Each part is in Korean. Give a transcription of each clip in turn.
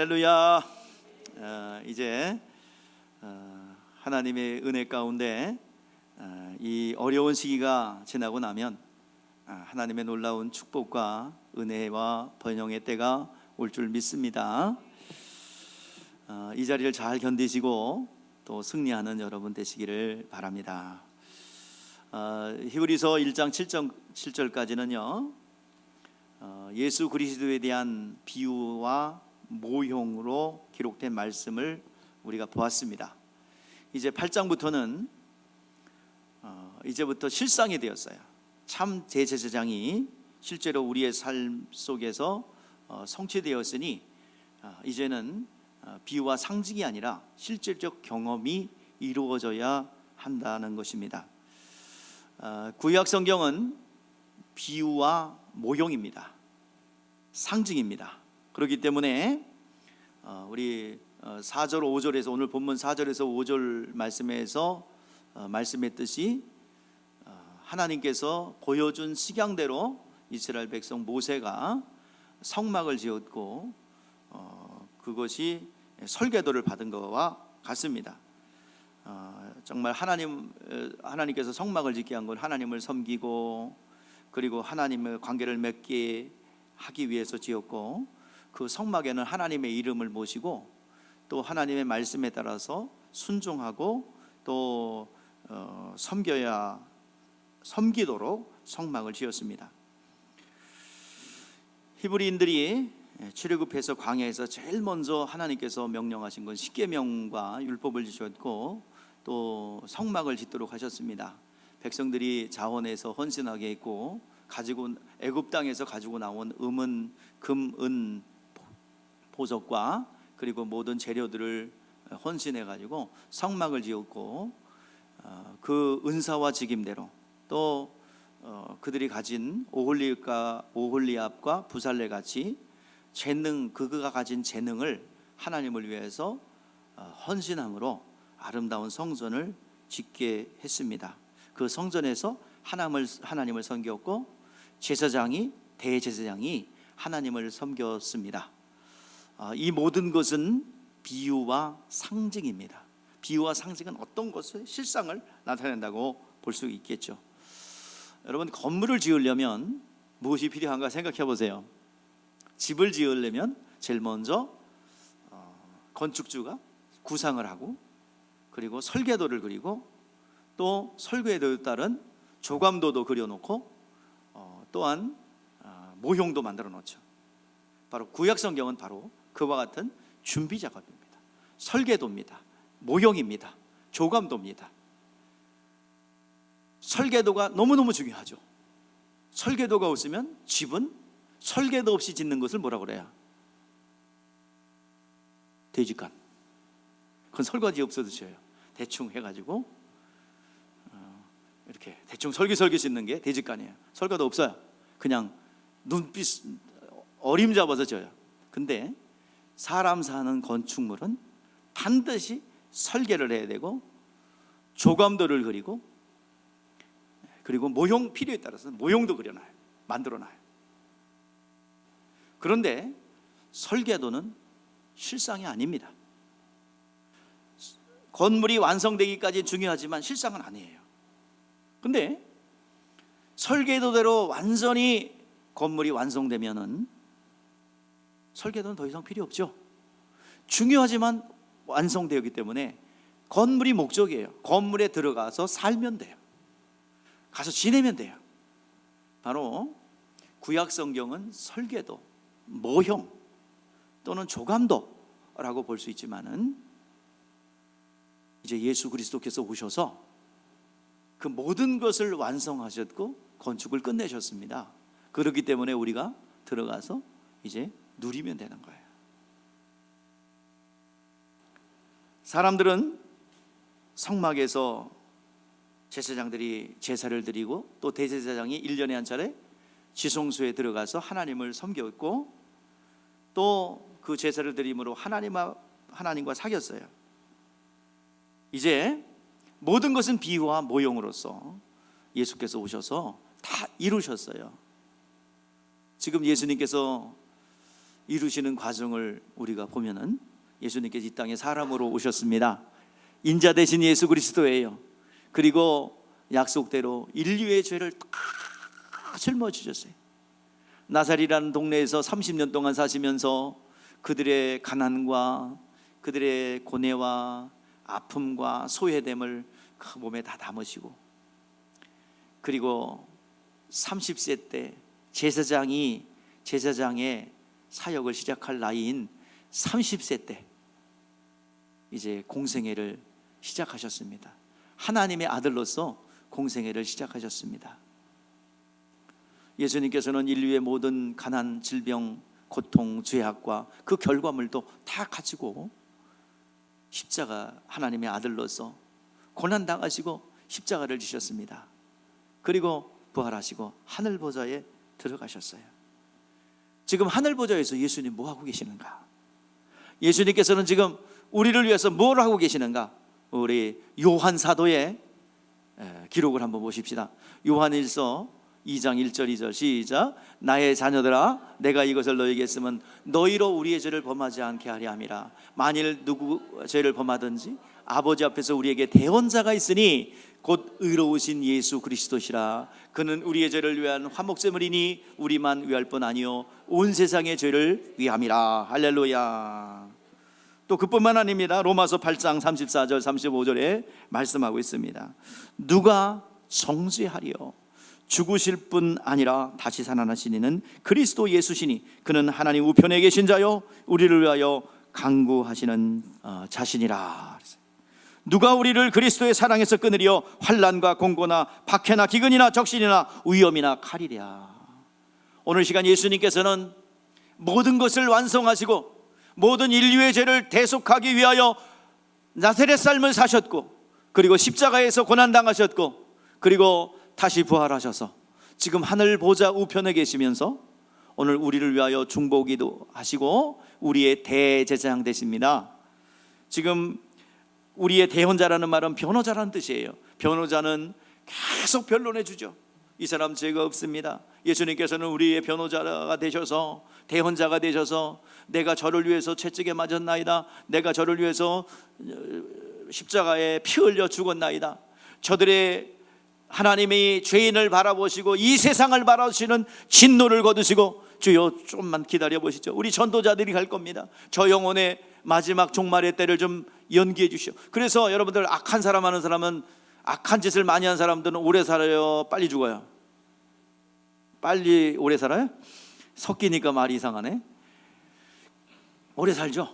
할렐루야. 이제 하나님의 은혜 가운데 이 어려운 시기가 지나고 나면 하나님의 놀라운 축복과 은혜와 번영의 때가 올 줄 믿습니다. 이 자리를 잘 견디시고 또 승리하는 여러분 되시기를 바랍니다. 히브리서 1장 7절까지는요 예수 그리스도에 대한 비유와 모형으로 기록된 말씀을 우리가 보았습니다. 이제 8장부터는 이제부터 실상이 되었어요. 참 대제사장이 실제로 우리의 삶 속에서 성취되었으니 이제는 비유와 상징이 아니라 실질적 경험이 이루어져야 한다는 것입니다. 구약 성경은 비유와 모형입니다. 상징입니다. 그렇기 때문에 우리 4절 5절에서 오늘 본문 4절에서 5절 말씀에서 말씀했듯이 하나님께서 보여준 식양대로 이스라엘 백성 모세가 성막을 지었고 그것이 설계도를 받은 것과 같습니다. 정말 하나님께서 성막을 짓게 한 건 하나님을 섬기고 그리고 하나님의 관계를 맺게 하기 위해서 지었고 그 성막에는 하나님의 이름을 모시고 또 하나님의 말씀에 따라서 순종하고 또 섬기도록 성막을 지었습니다. 히브리인들이 출애굽해서 광야에서 제일 먼저 하나님께서 명령하신 건 십계명과 율법을 주셨고 또 성막을 짓도록 하셨습니다. 백성들이 자원해서 헌신하게 했고 애굽 땅에서 가지고 나온 금, 은, 보석과 그리고 모든 재료들을 헌신해 가지고 성막을 지었고 그 은사와 직임대로 또 그들이 가진 오홀리압과 부살레 같이 그가 가진 재능을 하나님을 위해서 헌신함으로 아름다운 성전을 짓게 했습니다. 그 성전에서 하나님을 섬겼고 대제사장이 하나님을 섬겼습니다. 이 모든 것은 비유와 상징입니다. 비유와 상징은 어떤 것의 실상을 나타낸다고 볼 수 있겠죠. 여러분, 건물을 지으려면 무엇이 필요한가 생각해 보세요. 집을 지으려면 제일 먼저 건축주가 구상을 하고 그리고 설계도를 그리고 또 설계도에 따른 조감도도 그려놓고 또한 모형도 만들어 놓죠. 바로 구약 성경은 바로 그와 같은 준비 작업입니다. 설계도입니다. 모형입니다. 조감도입니다. 설계도가 너무너무 중요하죠. 설계도가 없으면 집은 설계도 없이 짓는 것을 뭐라고 그래요? 대지간. 그건 설거지 없어도 줘요. 대충 해가지고 이렇게 대충 설계설계 짓는 게 대지간이에요. 설계도 없어요. 그냥 눈빛 어림잡아서 져요. 근데 사람 사는 건축물은 반드시 설계를 해야 되고 조감도를 그리고 모형 필요에 따라서 모형도 그려놔요. 만들어놔요. 그런데 설계도는 실상이 아닙니다. 건물이 완성되기까지 중요하지만 실상은 아니에요. 근데 설계도대로 완전히 건물이 완성되면은 설계도는 더 이상 필요 없죠. 중요하지만 완성되었기 때문에 건물이 목적이에요. 건물에 들어가서 살면 돼요. 가서 지내면 돼요. 바로 구약 성경은 설계도, 모형 또는 조감도라고 볼 수 있지만은 이제 예수 그리스도께서 오셔서 그 모든 것을 완성하셨고 건축을 끝내셨습니다. 그렇기 때문에 우리가 들어가서 이제 누리면 되는 거예요. 사람들은 성막에서 제사장들이 제사를 드리고 또 대제사장이 1년에 한 차례 지성소에 들어가서 하나님을 섬겼고 또 그 제사를 드림으로 하나님과 사귀었어요. 이제 모든 것은 비유와 모형으로서 예수께서 오셔서 다 이루셨어요. 지금 예수님께서 이루시는 과정을 우리가 보면은 예수님께서 이 땅에 사람으로 오셨습니다. 인자 되신 예수 그리스도예요. 그리고 약속대로 인류의 죄를 다 짊어지셨어요. 나사렛이라는 동네에서 30년 동안 사시면서 그들의 가난과 그들의 고뇌와 아픔과 소외됨을 그 몸에 다 담으시고, 그리고 30세 때 제사장의 사역을 시작할 나이인 30세 때 이제 공생애를 시작하셨습니다. 하나님의 아들로서 공생애를 시작하셨습니다. 예수님께서는 인류의 모든 가난, 질병, 고통, 죄악과 그 결과물도 다 가지고 십자가, 하나님의 아들로서 고난당하시고 십자가를 지셨습니다. 그리고 부활하시고 하늘 보좌에 들어가셨어요. 지금 하늘 보좌에서 예수님 뭐 하고 계시는가? 예수님께서는 지금 우리를 위해서 뭘 하고 계시는가? 우리 요한 사도의 기록을 한번 보십시다. 요한일서 2장 1절 2절 시작. 나의 자녀들아, 내가 이것을 너희에게 쓰면 너희로 우리의 죄를 범하지 않게 하려 함이라. 만일 누구 죄를 범하든지 아버지 앞에서 우리에게 대언자가 있으니 곧 의로우신 예수 그리스도시라. 그는 우리의 죄를 위한 화목제물이니 우리만 위할 뿐 아니요 온 세상의 죄를 위함이라. 할렐루야. 또 그뿐만 아닙니다. 로마서 8장 34절 35절에 말씀하고 있습니다. 누가 정죄하리요? 죽으실 뿐 아니라 다시 살아나신 이는 그리스도 예수시니 그는 하나님 우편에 계신 자요 우리를 위하여 간구하시는 자신이라. 누가 우리를 그리스도의 사랑에서 끊으리요? 환난과 공고나 박해나 기근이나 적신이나 위험이나 칼이랴. 오늘 시간 예수님께서는 모든 것을 완성하시고 모든 인류의 죄를 대속하기 위하여 나사렛 삶을 사셨고, 그리고 십자가에서 고난당하셨고, 그리고 다시 부활하셔서 지금 하늘 보좌 우편에 계시면서 오늘 우리를 위하여 중보기도 하시고 우리의 대제사장 되십니다. 지금 우리의 대언자라는 말은 변호자라는 뜻이에요. 변호자는 계속 변론해 주죠. 이 사람 죄가 없습니다. 예수님께서는 우리의 변호자가 되셔서, 대언자가 되셔서, 내가 저를 위해서 채찍에 맞았나이다, 내가 저를 위해서 십자가에 피 흘려 죽었나이다. 저들의 하나님이 죄인을 바라보시고 이 세상을 바라보시는 진노를 거두시고, 주여 좀만 기다려 보시죠. 우리 전도자들이 갈 겁니다. 저 영혼의 마지막 종말의 때를 좀 연기해 주시오. 그래서 여러분들, 악한 사람 하는 사람은, 악한 짓을 많이 한 사람들은 오래 살아요, 빨리 죽어요? 빨리 오래 살아요? 섞이니까 말이 이상하네. 오래 살죠.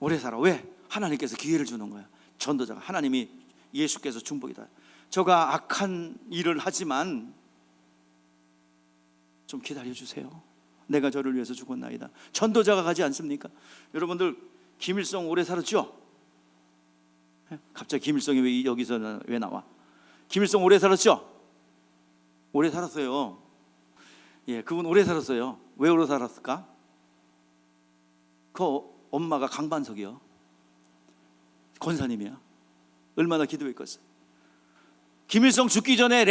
오래 살아. 왜? 하나님께서 기회를 주는 거야. 전도자가, 하나님이, 예수께서 중보기다. 저가 악한 일을 하지만 좀 기다려 주세요. 내가 저를 위해서 죽었나이다. 전도자가 가지 않습니까? 여러분들, 김일성 오래 살았죠? 갑자기 김일성이 왜 여기서 왜 나와? 김일성 오래 살았죠? 오래 살았어요. 예, 그분 오래 살았어요. 왜 오래 살았을까? 그 엄마가 강반석이요, 권사님이야. 얼마나 기도했겠어. 김일성 죽기 전에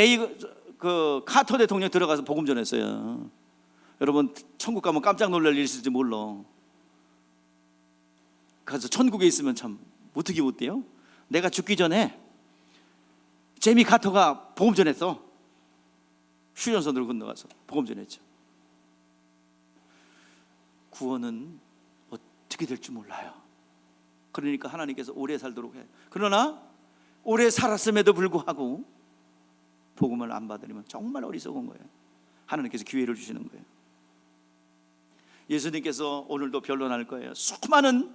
카터 대통령 들어가서 복음 전했어요. 여러분, 천국 가면 깜짝 놀랄 일이 있을지 몰라. 그래서 천국에 있으면 참 어떻게 못 돼요? 내가 죽기 전에 제미 카터가 복음 전했어. 휴전선으로 건너가서 복음 전했죠. 구원은 어떻게 될지 몰라요. 그러니까 하나님께서 오래 살도록 해요. 그러나 오래 살았음에도 불구하고 복음을 안 받으려면 정말 어리석은 거예요. 하나님께서 기회를 주시는 거예요. 예수님께서 오늘도 변론할 거예요. 수많은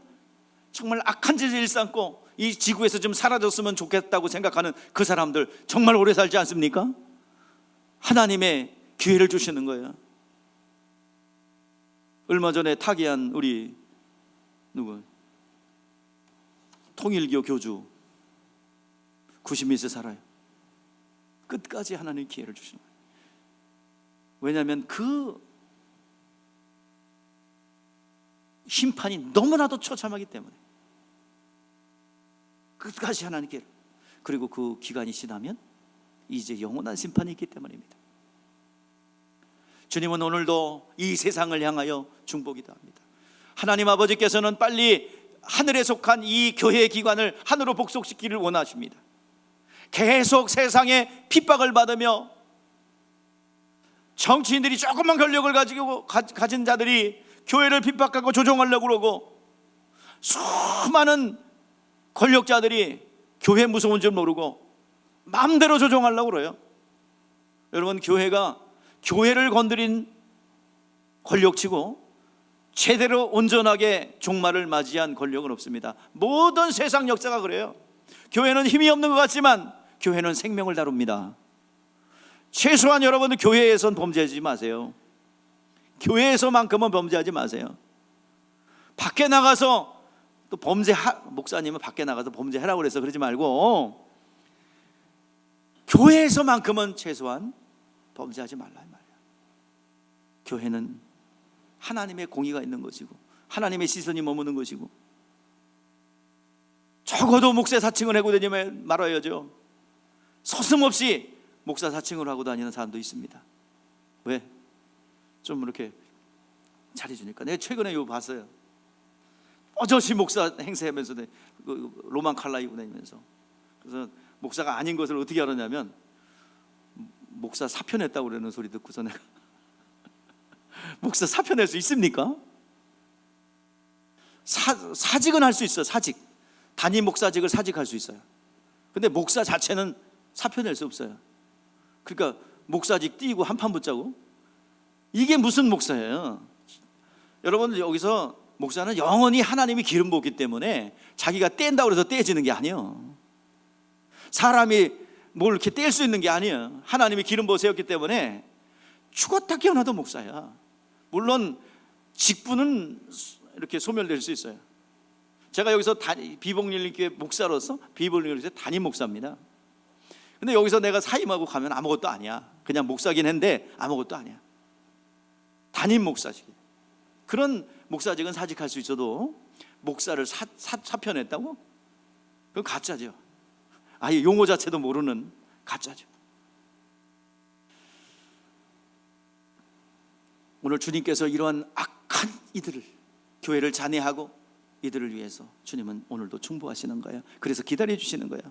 정말 악한 짓을 일삼고 이 지구에서 좀 사라졌으면 좋겠다고 생각하는 그 사람들, 정말 오래 살지 않습니까? 하나님의 기회를 주시는 거예요. 얼마 전에 타계한 우리 통일교 교주 90몇 세 살아요. 끝까지 하나님 기회를 주시는 거예요. 왜냐하면 그 심판이 너무나도 처참하기 때문에 끝까지 하나님께, 그리고 그 기간이 지나면 이제 영원한 심판이 있기 때문입니다. 주님은 오늘도 이 세상을 향하여 중보기도 합니다. 하나님 아버지께서는 빨리 하늘에 속한 이 교회 기관을 하늘로 복속시키기를 원하십니다. 계속 세상에 핍박을 받으며 정치인들이 조금만 권력을 가진 자들이 교회를 핍박하고 조종하려고 그러고, 수많은 권력자들이 교회 무서운 줄 모르고 마음대로 조종하려고 그래요. 여러분, 교회를 건드린 권력치고 제대로 온전하게 종말을 맞이한 권력은 없습니다. 모든 세상 역사가 그래요. 교회는 힘이 없는 것 같지만 교회는 생명을 다룹니다. 최소한 여러분은 교회에선 범죄하지 마세요. 교회에서만큼은 범죄하지 마세요. 밖에 나가서 또 목사님은 밖에 나가서 범죄하라고 그래서 그러지 말고 교회에서만큼은 최소한 범죄하지 말라 이 말이에요. 교회는 하나님의 공의가 있는 것이고 하나님의 시선이 머무는 것이고, 적어도 목사 사칭을 하고 다니지 말아야죠. 서슴없이 목사 사칭을 하고 다니는 사람도 있습니다. 왜? 좀 이렇게 잘해주니까. 내가 최근에 이거 봤어요. 어저씨 목사 행세하면서 로만 칼라 입고 다니면서, 그래서 목사가 아닌 것을 어떻게 알았냐면 목사 사표 냈다고 그러는 소리 듣고서 내가 목사 사표 낼 수 있습니까? 사직은 할 수 있어요. 단임 목사직을 사직할 수 있어요. 근데 목사 자체는 사표 낼 수 없어요. 그러니까 목사직 띄고 한판 붙자고, 이게 무슨 목사예요? 여러분, 여기서 목사는 영원히 하나님이 기름 붓기 때문에 자기가 뗀다고 해서 떼지는 게 아니에요. 사람이 뭘 이렇게 뗄 수 있는 게 아니에요. 하나님이 기름 부어 세웠기 때문에 죽었다 깨어나도 목사야. 물론 직분은 이렇게 소멸될 수 있어요. 제가 여기서 비복릴교회 목사로서 비복릴교회 담임 목사입니다. 근데 여기서 내가 사임하고 가면 아무것도 아니야. 그냥 목사긴 한데 아무것도 아니야. 담임 목사직. 그런 목사직은 사직할 수 있어도 목사를 사표 냈다고? 그건 가짜죠. 아예 용어 자체도 모르는 가짜죠. 오늘 주님께서 이러한 악한 이들을, 교회를 잔해하고 이들을 위해서 주님은 오늘도 충보하시는 거예요. 그래서 기다려 주시는 거예요.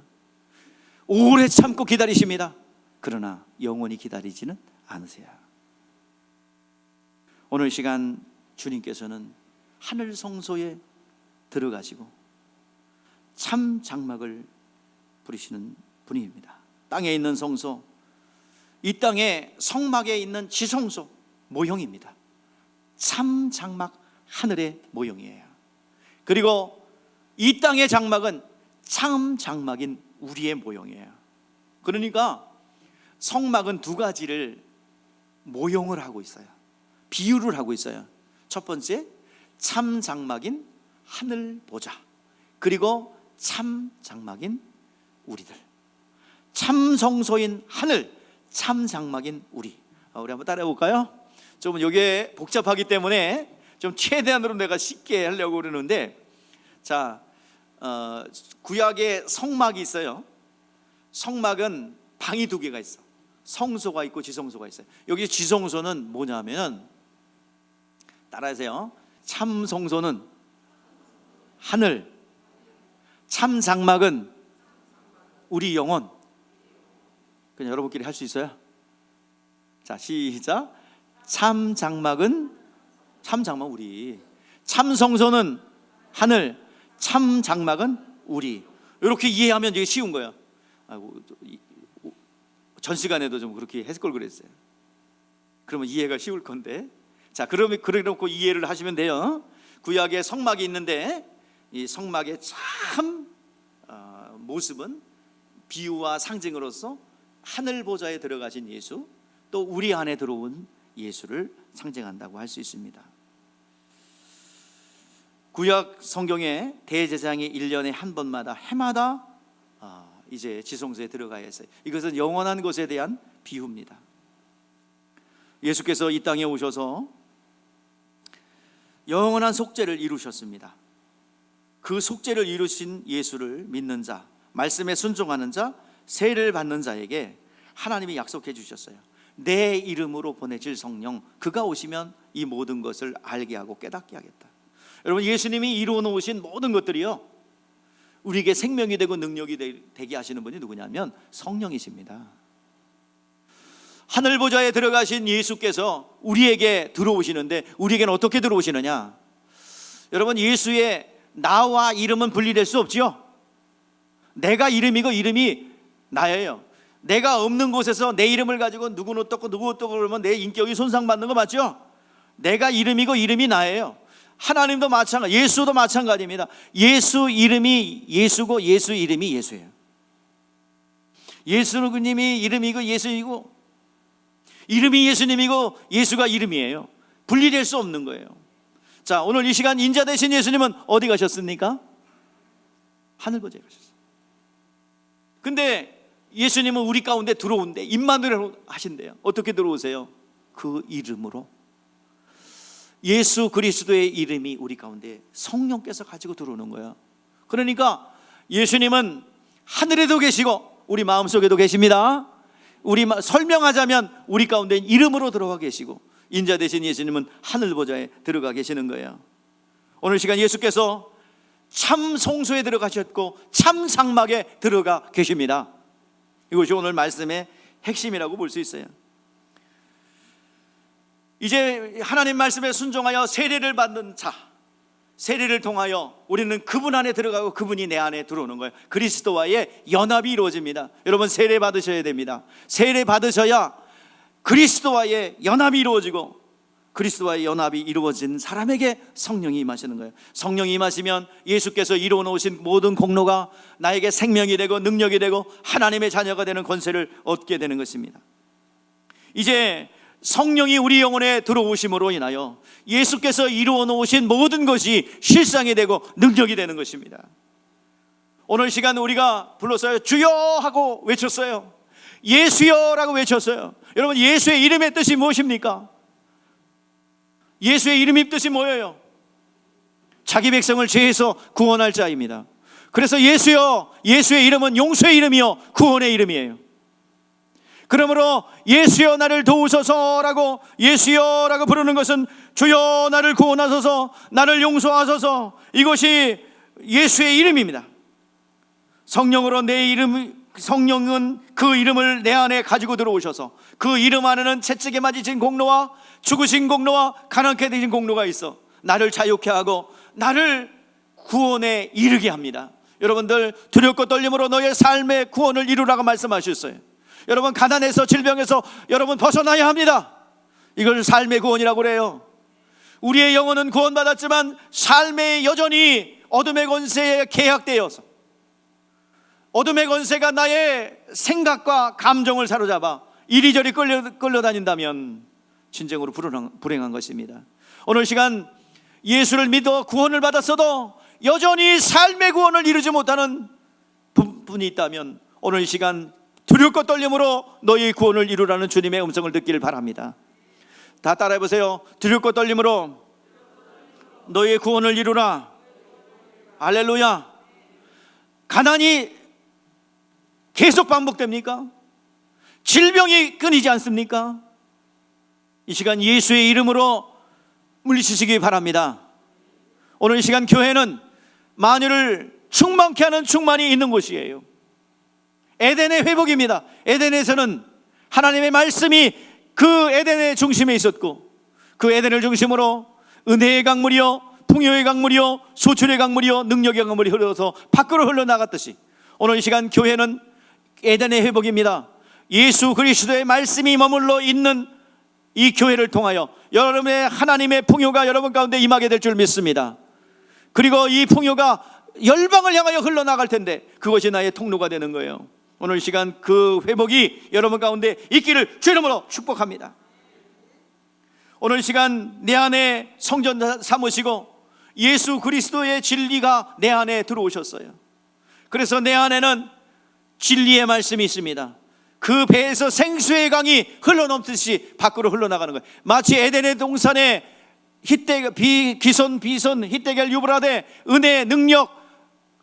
오래 참고 기다리십니다. 그러나 영원히 기다리지는 않으세요. 오늘 시간 주님께서는 하늘 성소에 들어가시고 참 장막을 부리시는 분입니다. 땅에 있는 성소, 이 땅의 성막에 있는 지성소 모형입니다. 참 장막, 하늘의 모형이에요. 그리고 이 땅의 장막은 참 장막인 우리의 모형이에요. 그러니까 성막은 두 가지를 모형을 하고 있어요. 비유를 하고 있어요. 첫 번째, 참 장막인 하늘 보좌, 그리고 참 장막인 우리들. 참 성소인 하늘, 참 장막인 우리. 우리 한번 따라해 볼까요? 좀 이게 복잡하기 때문에 좀 최대한으로 내가 쉽게 하려고 그러는데, 자, 구약에 성막이 있어요. 성막은 방이 두 개가 있어. 성소가 있고 지성소가 있어요. 여기 지성소는 뭐냐면, 따라하세요. 참 성소는 하늘, 참 장막은 우리 영혼. 그냥 여러분끼리 할 수 있어요? 자, 시작. 참 장막은, 참 장막 우리, 참 성소는 하늘, 참 장막은 우리. 이렇게 이해하면 이게 쉬운 거예요. 전 시간에도 좀 그렇게 했을 걸 그랬어요. 그러면 이해가 쉬울 건데. 자, 그러면 그래놓고 이해를 하시면 돼요. 구약에 성막이 있는데 이 성막의 참 모습은 비유와 상징으로서 하늘 보좌에 들어가신 예수, 또 우리 안에 들어온 예수를 상징한다고 할 수 있습니다. 구약 성경에 대제사장이 1년에 한 번마다 해마다 이제 지성소에 들어가야 했어요. 이것은 영원한 것에 대한 비유입니다. 예수께서 이 땅에 오셔서 영원한 속죄를 이루셨습니다. 그 속죄를 이루신 예수를 믿는 자, 말씀에 순종하는 자, 세례를 받는 자에게 하나님이 약속해 주셨어요. 내 이름으로 보내질 성령, 그가 오시면 이 모든 것을 알게 하고 깨닫게 하겠다. 여러분, 예수님이 이루어 놓으신 모든 것들이요, 우리에게 생명이 되고 능력이 되게 하시는 분이 누구냐면 성령이십니다. 하늘 보좌에 들어가신 예수께서 우리에게 들어오시는데, 우리에게는 어떻게 들어오시느냐? 여러분, 예수의 나와 이름은 분리될 수 없지요. 내가 이름이고 이름이 나예요. 내가 없는 곳에서 내 이름을 가지고 누구는 어떻고 누구 어떻고 그러면 내 인격이 손상받는 거 맞죠? 내가 이름이고 이름이 나예요. 하나님도 마찬가지, 예수도 마찬가지입니다. 예수 이름이 예수고 예수 이름이 예수예요. 예수님이 이름이고 예수이고, 이름이 예수님이고 예수가 이름이에요. 분리될 수 없는 거예요. 자, 오늘 이 시간 인자 되신 예수님은 어디 가셨습니까? 하늘 보좌에 가셨어요. 근데 예수님은 우리 가운데 들어온대. 임마누엘 하신대요. 어떻게 들어오세요? 그 이름으로. 예수 그리스도의 이름이 우리 가운데 성령께서 가지고 들어오는 거예요. 그러니까 예수님은 하늘에도 계시고 우리 마음속에도 계십니다. 우리 설명하자면 우리 가운데 이름으로 들어가 계시고, 인자 되신 예수님은 하늘 보좌에 들어가 계시는 거예요. 오늘 시간 예수께서 참 성소에 들어가셨고 참 상막에 들어가 계십니다. 이것이 오늘 말씀의 핵심이라고 볼 수 있어요. 이제 하나님 말씀에 순종하여 세례를 받는 자, 세례를 통하여 우리는 그분 안에 들어가고 그분이 내 안에 들어오는 거예요. 그리스도와의 연합이 이루어집니다. 여러분, 세례 받으셔야 됩니다. 세례 받으셔야 그리스도와의 연합이 이루어지고, 그리스도와의 연합이 이루어진 사람에게 성령이 임하시는 거예요. 성령이 임하시면 예수께서 이루어 놓으신 모든 공로가 나에게 생명이 되고 능력이 되고 하나님의 자녀가 되는 권세를 얻게 되는 것입니다. 이제 성령이 우리 영혼에 들어오심으로 인하여 예수께서 이루어 놓으신 모든 것이 실상이 되고 능력이 되는 것입니다. 오늘 시간 우리가 불렀어요. 주여 하고 외쳤어요. 예수여라고 외쳤어요. 여러분, 예수의 이름의 뜻이 무엇입니까? 예수의 이름의 뜻이 뭐예요? 자기 백성을 죄에서 구원할 자입니다. 그래서 예수여, 예수의 이름은 용서의 이름이요 구원의 이름이에요. 그러므로 예수여 나를 도우소서라고, 예수여라고 부르는 것은 주여 나를 구원하소서, 나를 용서하소서, 이것이 예수의 이름입니다. 성령으로 내 이름, 성령은 그 이름을 내 안에 가지고 들어오셔서 그 이름 안에는 채찍에 맞으신 공로와 죽으신 공로와 가난케 되신 공로가 있어 나를 자유케 하고 나를 구원에 이르게 합니다. 여러분들, 두렵고 떨림으로 너의 삶의 구원을 이루라고 말씀하셨어요. 여러분, 가난에서 질병에서 여러분 벗어나야 합니다. 이걸 삶의 구원이라고 그래요. 우리의 영혼은 구원받았지만 삶에 여전히 어둠의 권세에 계약되어서, 어둠의 권세가 나의 생각과 감정을 사로잡아 이리저리 끌려다닌다면 진정으로 불행한 것입니다. 오늘 시간 예수를 믿어 구원을 받았어도 여전히 삶의 구원을 이루지 못하는 분이 있다면 오늘 시간 두렵고 떨림으로 너희 구원을 이루라는 주님의 음성을 듣기를 바랍니다. 다 따라해 보세요. 두렵고 떨림으로 너희 구원을 이루라. 할렐루야. 가난이 계속 반복됩니까? 질병이 끊이지 않습니까? 이 시간 예수의 이름으로 물리치시기 바랍니다. 오늘 이 시간 교회는 만유를 충만케 하는 충만이 있는 곳이에요. 에덴의 회복입니다. 에덴에서는 하나님의 말씀이 그 에덴의 중심에 있었고, 그 에덴을 중심으로 은혜의 강물이요 풍요의 강물이요 소출의 강물이요 능력의 강물이 흘러서 밖으로 흘러나갔듯이 오늘 이 시간 교회는 에덴의 회복입니다. 예수 그리스도의 말씀이 머물러 있는 이 교회를 통하여 여러분의 하나님의 풍요가 여러분 가운데 임하게 될 줄 믿습니다. 그리고 이 풍요가 열방을 향하여 흘러나갈 텐데 그것이 나의 통로가 되는 거예요. 오늘 이 시간 그 회복이 여러분 가운데 있기를 주 이름으로 축복합니다. 오늘 이 시간 내 안에 성전 삼으시고 예수 그리스도의 진리가 내 안에 들어오셨어요. 그래서 내 안에는 진리의 말씀이 있습니다. 그 배에서 생수의 강이 흘러넘듯이 밖으로 흘러나가는 거예요. 마치 에덴의 동산에 기손 비손 히데겔 유브라데 은혜 능력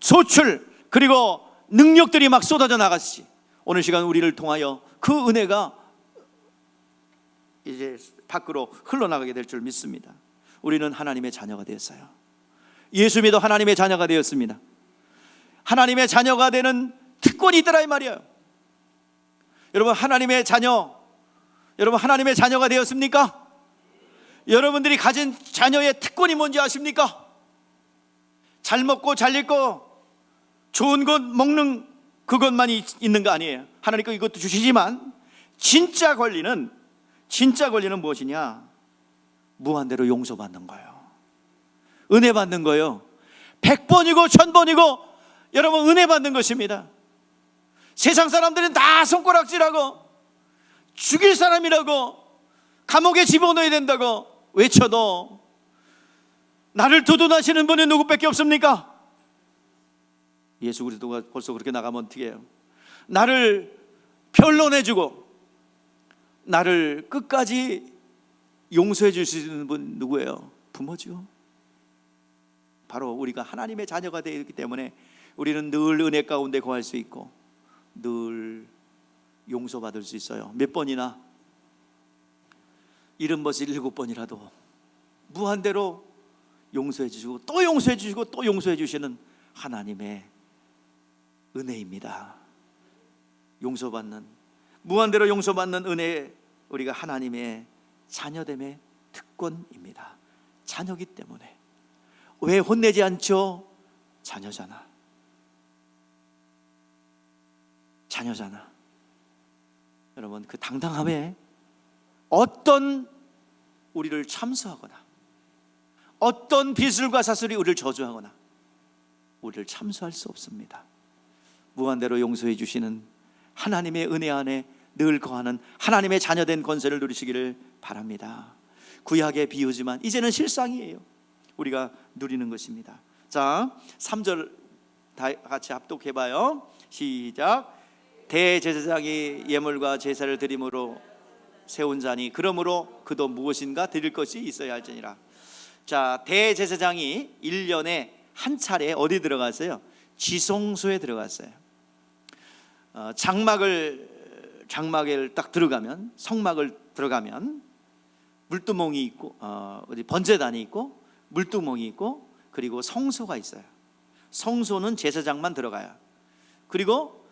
소출 그리고 능력들이 막 쏟아져 나갔지. 오늘 시간 우리를 통하여 그 은혜가 이제 밖으로 흘러나가게 될 줄 믿습니다. 우리는 하나님의 자녀가 되었어요. 예수 믿어 하나님의 자녀가 되었습니다. 하나님의 자녀가 되는 특권이 있더라 이 말이에요. 여러분 하나님의 자녀, 여러분 하나님의 자녀가 되었습니까? 여러분들이 가진 자녀의 특권이 뭔지 아십니까? 잘 먹고 잘 입고 좋은 것 먹는 그것만이 있는 거 아니에요. 하나님께 이것도 주시지만 진짜 권리는 무엇이냐? 무한대로 용서받는 거예요. 은혜 받는 거예요. 100번이고 1000번이고 여러분 은혜 받는 것입니다. 세상 사람들은 다 손가락질하고 죽일 사람이라고 감옥에 집어넣어야 된다고 외쳐도 나를 두둔하시는 분이 누구밖에 없습니까? 예수 그리스도가 벌써 그렇게 나가면 어떻게 해요? 나를 변론해주고 나를 끝까지 용서해 주시는 분 누구예요? 부모죠. 바로 우리가 하나님의 자녀가 되기 때문에 우리는 늘 은혜 가운데 거할 수 있고 늘 용서받을 수 있어요. 몇 번이나 7번이라도 무한대로 용서해 주시고 또 용서해 주시고 또 용서해 주시는 하나님의 은혜입니다. 용서받는, 무한대로 용서받는 은혜, 우리가 하나님의 자녀됨의 특권입니다. 자녀기 때문에. 왜 혼내지 않죠? 자녀잖아. 여러분 그 당당함에 어떤 우리를 참수하거나 어떤 비술과 사슬이 우리를 저주하거나 우리를 참수할 수 없습니다. 무한대로 용서해 주시는 하나님의 은혜 안에 늘 거하는 하나님의 자녀된 권세를 누리시기를 바랍니다. 구약의 비유지만 이제는 실상이에요. 우리가 누리는 것입니다. 자, 3절 다 같이 합독해봐요. 시작. 대제사장이 예물과 제사를 드림으로 세운 자니 그러므로 그도 무엇인가 드릴 것이 있어야 할지니라. 자, 대제사장이 1년에 한 차례 어디 들어갔어요? 지성소에 들어갔어요. 장막을 딱 들어가면, 성막을 들어가면 물두멍이 있고 어디 번제단이 있고 물두멍이 있고 그리고 성소가 있어요. 성소는 제사장만 들어가요. 그리고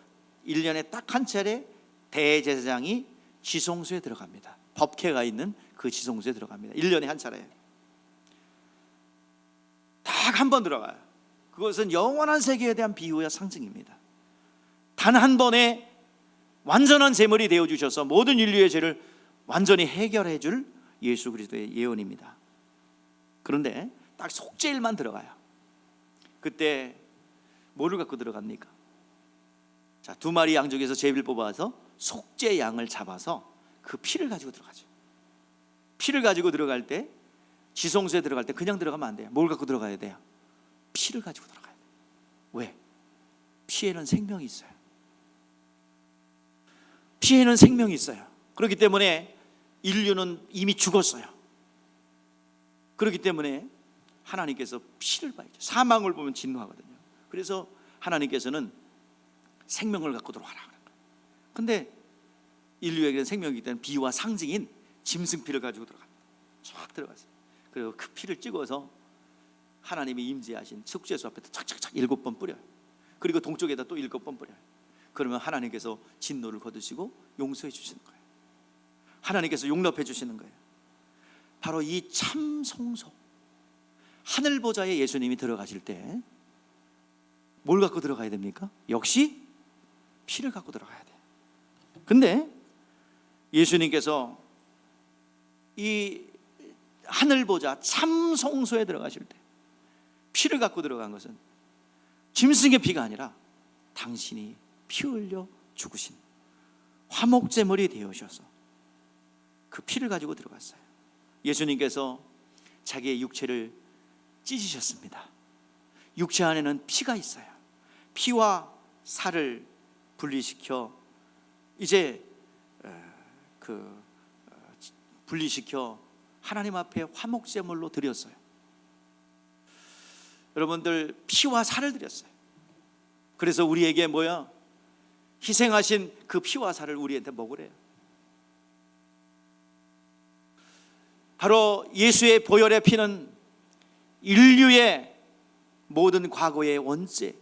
1년에 딱 한 차례 대제사장이 지성소에 들어갑니다. 법궤가 있는 그 지성소에 들어갑니다. 1년에 한 차례 딱 한 번 들어가요. 그것은 영원한 세계에 대한 비유와 상징입니다. 단 한 번에 완전한 제물이 되어주셔서 모든 인류의 죄를 완전히 해결해 줄 예수 그리스도의 예언입니다. 그런데 딱 속죄일만 들어가요. 그때 뭐를 갖고 들어갑니까? 자, 2마리 양 중에서 제비를 뽑아서 속죄 양을 잡아서 그 피를 가지고 들어가죠. 피를 가지고 들어갈 때, 지성소에 들어갈 때 그냥 들어가면 안 돼요. 뭘 갖고 들어가야 돼요? 피를 가지고 들어가야 돼요. 왜? 피에는 생명이 있어요. 피에는 생명이 있어요. 그렇기 때문에 인류는 이미 죽었어요. 그렇기 때문에 하나님께서 피를 봐야죠. 사망을 보면 진노하거든요. 그래서 하나님께서는 생명을 갖고 들어와라. 그런데 인류에게는 생명이기 때문에 비유와 상징인 짐승피를 가지고 들어갑니다. 쫙 들어가세요. 그리고 그 피를 찍어서 하나님이 임재하신 속죄소 앞에 착착착 7번 뿌려요. 그리고 동쪽에다 또 7번 뿌려요. 그러면 하나님께서 진노를 거두시고 용서해 주시는 거예요. 하나님께서 용납해 주시는 거예요. 바로 이 참 성소, 하늘 보좌에 예수님이 들어가실 때 뭘 갖고 들어가야 됩니까? 역시 피를 갖고 들어가야 돼요. 근데 예수님께서 이 하늘 보좌 참 성소에 들어가실 때 피를 갖고 들어간 것은 짐승의 피가 아니라 당신이 피 흘려 죽으신 화목제물이 되어셔서 그 피를 가지고 들어갔어요. 예수님께서 자기의 육체를 찢으셨습니다. 육체 안에는 피가 있어요. 피와 살을 분리시켜 이제 분리시켜 하나님 앞에 화목제물로 드렸어요. 여러분들 피와 살을 드렸어요. 그래서 우리에게 뭐야? 희생하신 그 피와 살을 우리한테 먹으래요. 바로 예수의 보혈의 피는 인류의 모든 과거의 원죄,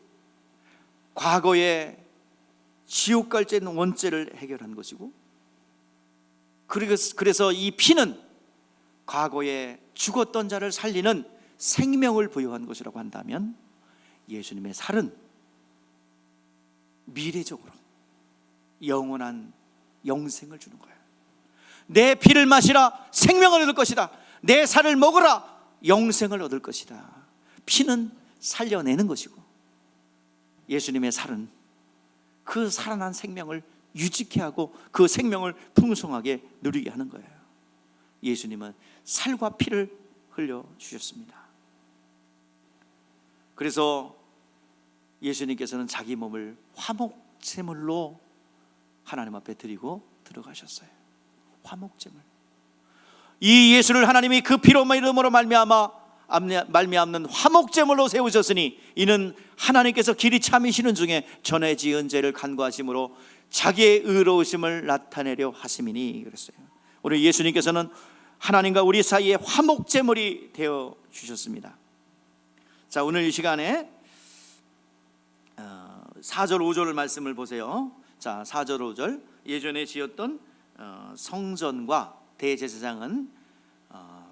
과거의 지옥 갈 때 있는 원죄를 해결한 것이고, 그래서 이 피는 과거에 죽었던 자를 살리는 생명을 부여한 것이라고 한다면, 예수님의 살은 미래적으로 영원한 영생을 주는 거예요. 내 피를 마시라 생명을 얻을 것이다. 내 살을 먹으라 영생을 얻을 것이다. 피는 살려내는 것이고, 예수님의 살은 그 살아난 생명을 유지케 하고 그 생명을 풍성하게 누리게 하는 거예요. 예수님은 살과 피를 흘려주셨습니다. 그래서 예수님께서는 자기 몸을 화목제물로 하나님 앞에 드리고 들어가셨어요. 화목제물. 이 예수를 하나님이 그 피로 이름으로 말미암는 화목제물로 세우셨으니, 이는 하나님께서 길이 참이시는 중에 전에 지은 죄를 간구하심으로 자기의 의로우심을 나타내려 하심이니 그랬어요. 오늘 예수님께서는 하나님과 우리 사이에 화목제물이 되어 주셨습니다. 자, 오늘 이 시간에 4절 5절 말씀을 보세요. 자, 4절 5절. 예전에 지었던 성전과 대제사장은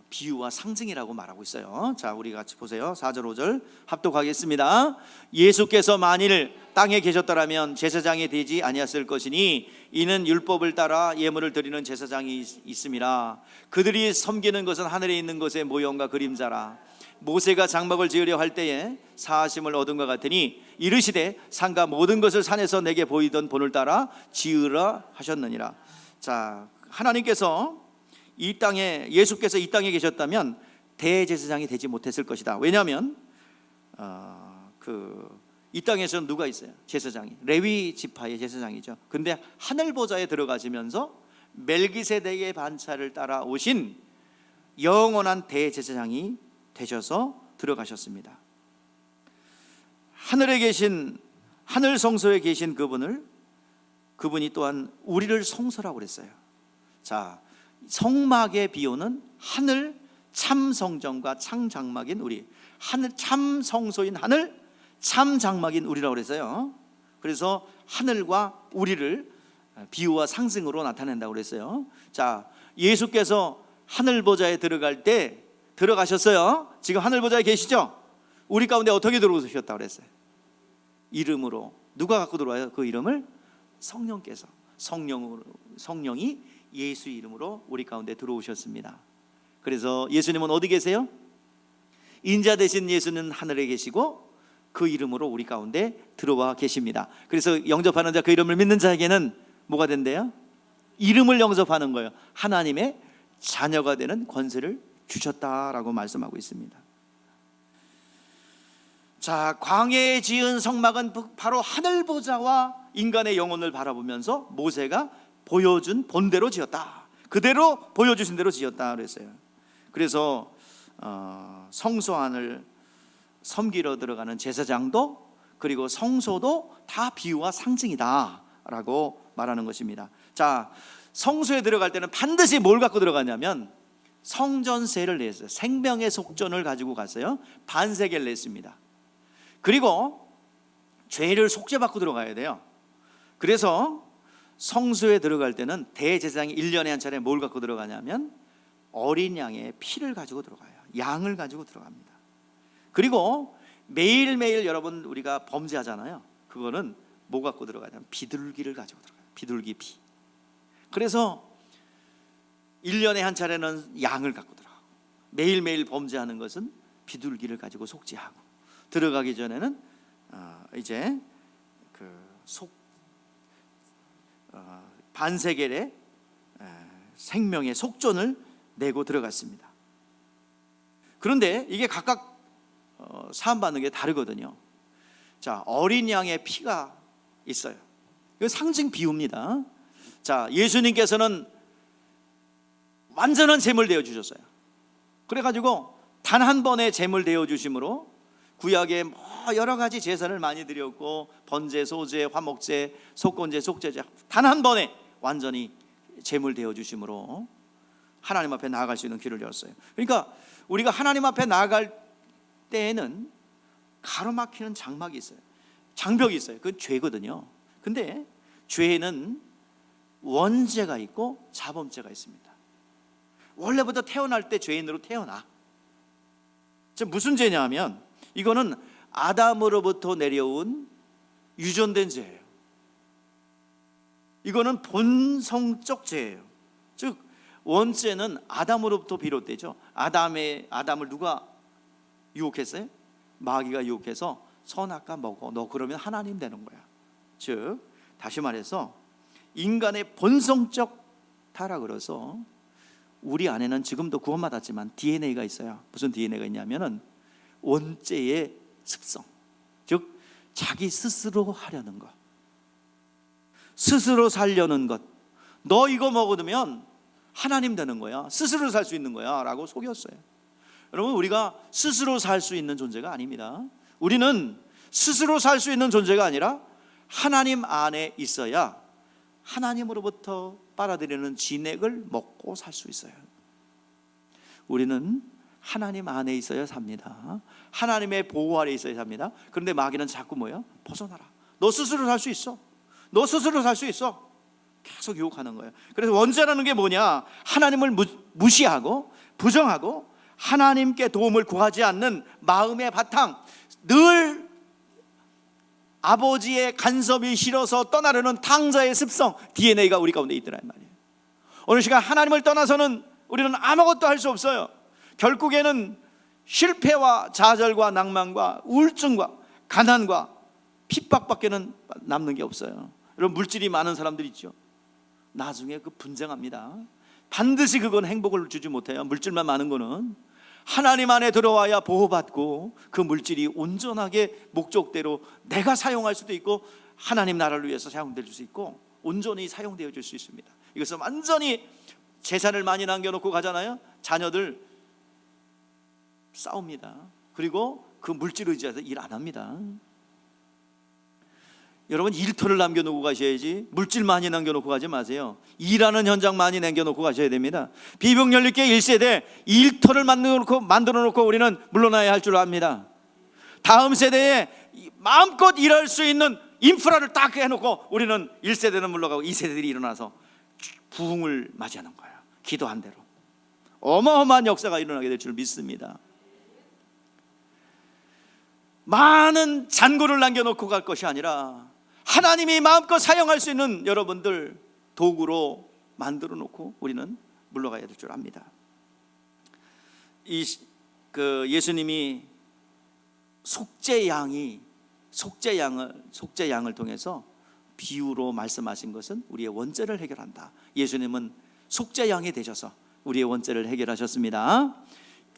비유와 상징이라고 말하고 있어요. 자, 우리 같이 보세요. 4절 5절 합독하겠습니다. 예수께서 만일 땅에 계셨더라면 제사장이 되지 아니었을 것이니, 이는 율법을 따라 예물을 드리는 제사장이 있음이라. 그들이 섬기는 것은 하늘에 있는 것의 모형과 그림자라. 모세가 장막을 지으려 할 때에 사하심을 얻은 것 같으니, 이르시되 산과 모든 것을 산에서 내게 보이던 본을 따라 지으라 하셨느니라. 자, 하나님께서 예수께서 이 땅에 계셨다면 대제사장이 되지 못했을 것이다. 왜냐하면 이 땅에서는 누가 있어요? 제사장이, 레위 지파의 제사장이죠. 근데 하늘 보좌에 들어가시면서 멜기세덱의 반차를 따라 오신 영원한 대제사장이 되셔서 들어가셨습니다. 하늘에 계신, 하늘 성소에 계신 그분이 또한 우리를 성소라고 그랬어요. 자, 성막의 비유는 하늘 참 성전과 참 장막인 우리, 하늘 참 성소인 하늘, 참 장막인 우리라고 그랬어요. 그래서 하늘과 우리를 비유와 상징으로 나타낸다고 그랬어요. 자, 예수께서 하늘 보좌에 들어갈 때 들어가셨어요. 지금 하늘 보좌에 계시죠? 우리 가운데 어떻게 들어오셨다고 그랬어요? 이름으로. 누가 갖고 들어와요? 그 이름을 성령께서, 성령이 예수 이름으로 우리 가운데 들어오셨습니다. 그래서 예수님은 어디 계세요? 인자 되신 예수는 하늘에 계시고 그 이름으로 우리 가운데 들어와 계십니다. 그래서 영접하는 자, 그 이름을 믿는 자에게는 뭐가 된대요? 이름을 영접하는 거예요. 하나님의 자녀가 되는 권세를 주셨다라고 말씀하고 있습니다. 자, 광야에 지은 성막은 바로 하늘 보좌와 인간의 영혼을 바라보면서 모세가 보여준 본대로 지었다. 그대로 보여주신 대로 지었다 그랬어요. 그래서 성소 안을 섬기러 들어가는 제사장도, 그리고 성소도 다 비유와 상징이다 라고 말하는 것입니다. 자, 성소에 들어갈 때는 반드시 뭘 갖고 들어가냐면 성전세를 냈어요. 생명의 속전을 가지고 갔어요. 반세계를 냈습니다. 그리고 죄를 속죄받고 들어가야 돼요. 그래서 성소에 들어갈 때는 대제사장이 1년에 한 차례 뭘 갖고 들어가냐면 어린 양의 피를 가지고 들어가요. 양을 가지고 들어갑니다. 그리고 매일매일 여러분 우리가 범죄하잖아요. 그거는 뭐 갖고 들어가냐면 비둘기를 가지고 들어가요. 비둘기 피. 그래서 1년에 한 차례는 양을 갖고 들어가고, 매일매일 범죄하는 것은 비둘기를 가지고 속죄하고, 들어가기 전에는 이제 반세겔의 생명의 속전을 내고 들어갔습니다. 그런데 이게 각각 사함받는 게 다르거든요. 자, 어린 양의 피가 있어요. 이거 상징 비유입니다. 자, 예수님께서는 완전한 제물 되어 주셨어요. 그래가지고 단 한 번의 제물 되어 주심으로 구약에 여러 가지 제사를 많이 드렸고, 번제, 소제, 화목제, 속건제, 속죄제, 단 한 번에 완전히 제물 되어 주심으로 하나님 앞에 나아갈 수 있는 길을 열었어요. 그러니까 우리가 하나님 앞에 나아갈 때에는 가로막히는 장막이 있어요. 장벽이 있어요. 그건 죄거든요. 근데 죄에는 원죄가 있고 자범죄가 있습니다. 원래부터 태어날 때 죄인으로 태어나. 무슨 죄냐 하면 이거는 아담으로부터 내려온 유전된 죄예요. 이거는 본성적 죄예요. 즉 원죄는 아담으로부터 비롯되죠. 아담을 누가 유혹했어요? 마귀가 유혹해서 선악과 먹어, 너 그러면 하나님 되는 거야. 즉 다시 말해서 인간의 본성적 타락으로서 우리 안에는 지금도 구원받았지만 DNA가 있어요. 무슨 DNA가 있냐면은 원죄의 습성, 즉 자기 스스로 하려는 것, 스스로 살려는 것. 너 이거 먹으면 하나님 되는 거야, 스스로 살 수 있는 거야 라고 속였어요. 여러분, 우리가 스스로 살 수 있는 존재가 아닙니다. 우리는 스스로 살 수 있는 존재가 아니라 하나님 안에 있어야 하나님으로부터 빨아들이는 진액을 먹고 살 수 있어요. 우리는 하나님 안에 있어야 삽니다. 하나님의 보호 아래 있어야 삽니다. 그런데 마귀는 자꾸 뭐예요? 벗어나라, 너 스스로 살 수 있어, 너 스스로 살 수 있어, 계속 유혹하는 거예요. 그래서 원죄라는 게 뭐냐? 하나님을 무시하고 부정하고 하나님께 도움을 구하지 않는 마음의 바탕, 늘 아버지의 간섭이 싫어서 떠나려는 탕자의 습성, DNA가 우리 가운데 있더란 말이에요. 어느 시간 하나님을 떠나서는 우리는 아무것도 할 수 없어요. 결국에는 실패와 좌절과 낭만과 우울증과 가난과 핍박밖에는 남는 게 없어요. 여러분, 물질이 많은 사람들 있죠. 나중에 그 분쟁합니다. 반드시 그건 행복을 주지 못해요. 물질만 많은 거는 하나님 안에 들어와야 보호받고 그 물질이 온전하게 목적대로 내가 사용할 수도 있고 하나님 나라를 위해서 사용될 수 있고 온전히 사용되어질 수 있습니다. 이것은 완전히 재산을 많이 남겨놓고 가잖아요. 자녀들 싸웁니다. 그리고 그 물질 의지해서 일 안 합니다. 여러분, 일터를 남겨놓고 가셔야지 물질 많이 남겨놓고 가지 마세요. 일하는 현장 많이 남겨놓고 가셔야 됩니다. 비병열리께 1세대 일터를 만들어 놓고 우리는 물러나야 할 줄 압니다. 다음 세대에 마음껏 일할 수 있는 인프라를 딱 해놓고 우리는 1세대는 물러가고 2세대들이 일어나서 부흥을 맞이하는 거예요. 기도한 대로 어마어마한 역사가 일어나게 될 줄 믿습니다. 많은 잔고를 남겨놓고 갈 것이 아니라 하나님이 마음껏 사용할 수 있는 여러분들 도구로 만들어 놓고 우리는 물러가야 될 줄 압니다. 예수님이 속죄양을 통해서 비유로 말씀하신 것은 우리의 원죄를 해결한다. 예수님은 속죄양이 되셔서 우리의 원죄를 해결하셨습니다.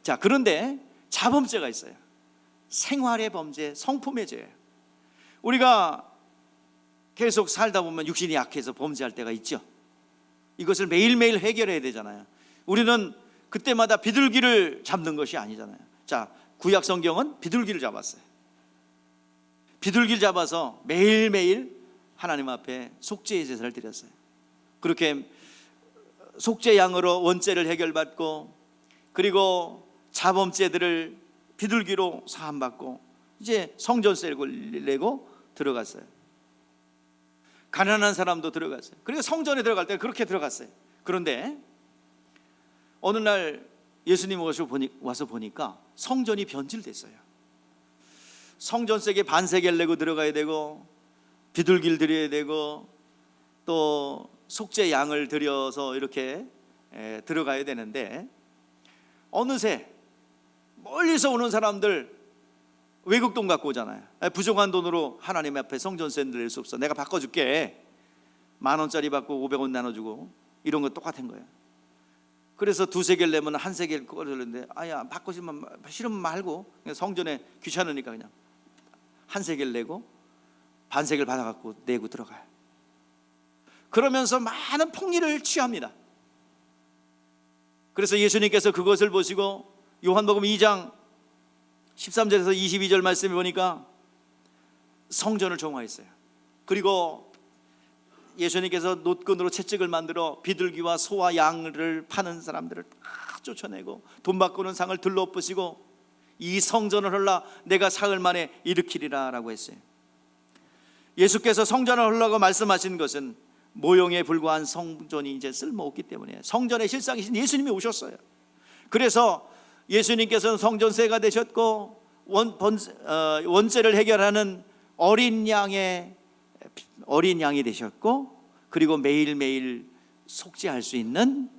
자, 그런데 자범죄가 있어요. 생활의 범죄, 성품의 죄. 우리가 계속 살다 보면 육신이 약해서 범죄할 때가 있죠. 이것을 매일매일 해결해야 되잖아요. 우리는 그때마다 비둘기를 잡는 것이 아니잖아요. 자, 구약 성경은 비둘기를 잡았어요. 비둘기를 잡아서 매일매일 하나님 앞에 속죄의 제사를 드렸어요. 그렇게 속죄 양으로 원죄를 해결받고 그리고 자범죄들을 비둘기로 사함받고 이제 성전세를 내고 들어갔어요. 가난한 사람도 들어갔어요. 그리고 성전에 들어갈 때 그렇게 들어갔어요. 그런데 어느 날 예수님 와서 보니까 성전이 변질됐어요. 성전세계 반세계를 내고 들어가야 되고 비둘기를 드려야 되고 또 속죄 양을 드려서 이렇게 들어가야 되는데 어느새 멀리서 오는 사람들 외국 돈 갖고 오잖아요. 부족한 돈으로 하나님 앞에 성전세를 낼 수 없어, 내가 바꿔줄게, 10,000원짜리 받고 500원 나눠주고, 이런 거 똑같은 거예요. 그래서 2세겔 내면 1세겔 꺼졌는데 아야 바꾸시면 싫으면 말고 그냥 성전에 귀찮으니까 그냥 1세겔 내고 반세겔 받아갖고 내고 들어가요. 그러면서 많은 폭리를 취합니다. 그래서 예수님께서 그것을 보시고 요한복음 2장 13절에서 22절 말씀을 보니까 성전을 정화했어요. 그리고 예수님께서 놋근으로 채찍을 만들어 비둘기와 소와 양을 파는 사람들을 다 쫓아내고 돈 바꾸는 상을 들러엎으시고 이 성전을 헐라 내가 사흘 만에 일으키리라 라고 했어요. 예수께서 성전을 헐라고 말씀하신 것은 모형에 불과한 성전이 이제 쓸모없기 때문에 성전의 실상이신 예수님이 오셨어요. 그래서 예수님께서는 성전세가 되셨고 원죄를 해결하는 어린 양이 되셨고, 그리고 매일매일 속죄할 수 있는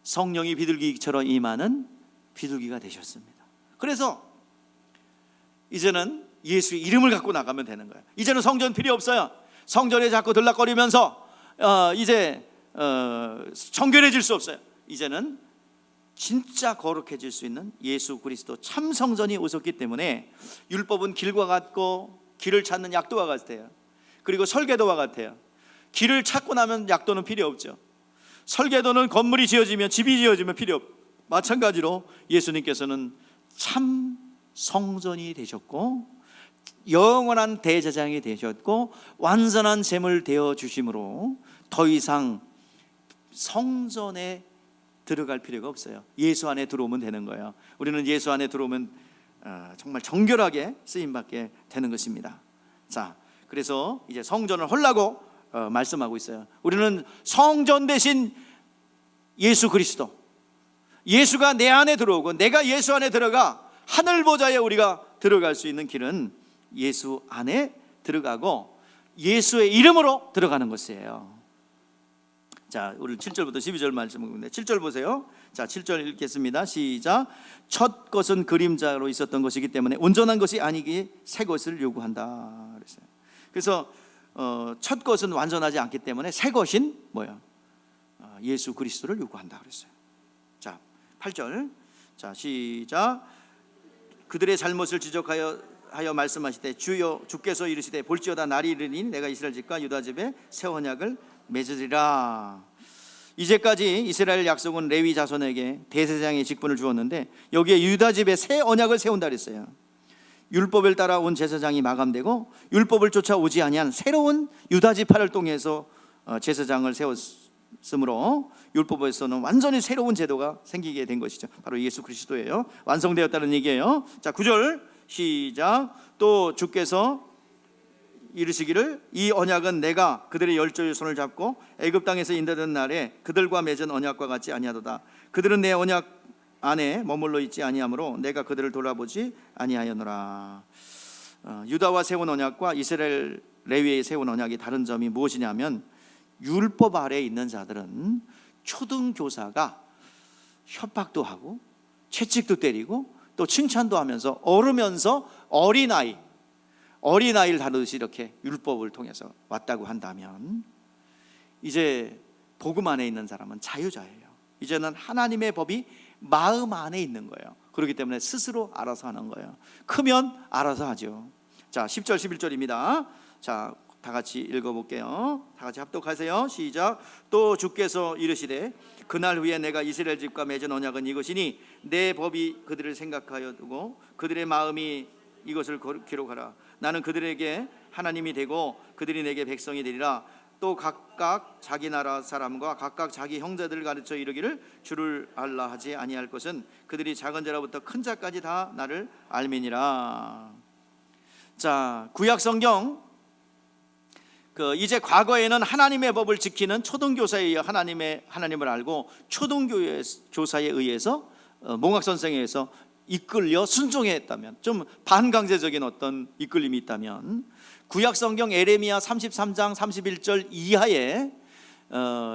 성령이 비둘기처럼 임하는 비둘기가 되셨습니다. 그래서 이제는 예수의 이름을 갖고 나가면 되는 거예요. 이제는 성전 필요 없어요. 성전에 자꾸 들락거리면서 이제 정결해질 수 없어요. 이제는 진짜 거룩해질 수 있는 예수 그리스도 참 성전이 오셨기 때문에 율법은 길과 같고 길을 찾는 약도와 같아요. 그리고 설계도와 같아요. 길을 찾고 나면 약도는 필요 없죠. 설계도는 건물이 지어지면, 집이 지어지면 필요 없고, 마찬가지로 예수님께서는 참 성전이 되셨고 영원한 대제사장이 되셨고 완전한 제물 되어 주심으로 더 이상 성전에 들어갈 필요가 없어요. 예수 안에 들어오면 되는 거예요. 우리는 예수 안에 들어오면 정말 정결하게 쓰임받게 되는 것입니다. 자, 그래서 이제 성전을 헐라고 말씀하고 있어요. 우리는 성전 대신 예수 그리스도, 예수가 내 안에 들어오고 내가 예수 안에 들어가 하늘 보좌에 우리가 들어갈 수 있는 길은 예수 안에 들어가고 예수의 이름으로 들어가는 것이에요. 자, 우리 7절부터 12절 말씀인데 7절 보세요. 자, 7절 읽겠습니다. 시작. 첫 것은 그림자로 있었던 것이기 때문에 온전한 것이 아니기에 새 것을 요구한다 그랬어요. 그래서 첫 것은 완전하지 않기 때문에 새 것인 뭐야? 예수 그리스도를 요구한다 그랬어요. 자, 8절. 자, 시작. 그들의 잘못을 지적하여 말씀하시되 주여 주께서 이르시되 볼지어다 날이 이르니 내가 이스라엘 집과 유다 집에 새 언약을 맺으리라. 이제까지 이스라엘 약속은 레위 자손에게 대제사장의 직분을 주었는데 여기에 유다 집에 새 언약을 세운다 그랬어요. 율법을 따라 온 제사장이 마감되고 율법을 쫓아오지 아니한 새로운 유다 지파를 통해서 제사장을 세웠으므로 율법에서는 완전히 새로운 제도가 생기게 된 것이죠. 바로 예수 그리스도예요. 완성되었다는 얘기예요. 자, 9절 시작. 또 주께서 이르시기를 이 언약은 내가 그들의 열조의 손을 잡고 애굽 땅에서 인도된 날에 그들과 맺은 언약과 같지 아니하도다. 그들은 내 언약 안에 머물러 있지 아니하므로 내가 그들을 돌아보지 아니하였노라. 유다와 세운 언약과 이스라엘 레위에 세운 언약이 다른 점이 무엇이냐면 율법 아래에 있는 자들은 초등교사가 협박도 하고 채찍도 때리고 또 칭찬도 하면서 얼으면서 어린아이를 다루듯이 이렇게 율법을 통해서 왔다고 한다면 이제 복음 안에 있는 사람은 자유자예요. 이제는 하나님의 법이 마음 안에 있는 거예요. 그렇기 때문에 스스로 알아서 하는 거예요. 크면 알아서 하죠. 자, 10절 11절입니다. 자, 다 같이 읽어볼게요. 다 같이 합독하세요. 시작. 또 주께서 이르시되 그날 후에 내가 이스라엘 집과 맺은 언약은 이것이니 내 법이 그들을 생각하여 두고 그들의 마음이 이것을 기록하라. 나는 그들에게 하나님이 되고 그들이 내게 백성이 되리라. 또 각각 자기 나라 사람과 각각 자기 형제들을 가르쳐 이르기를 주를 알라 하지 아니할 것은 그들이 작은 자로부터 큰 자까지 다 나를 알미니라. 자, 구약 성경 이제 과거에는 하나님의 법을 지키는 초등교사에 의해 하나님을 알고 초등교사에 의해서 몽학 선생에 의해서 이끌려 순종했다면, 좀 반강제적인 어떤 이끌림이 있다면 구약 성경 에레미야 33장 31절 이하에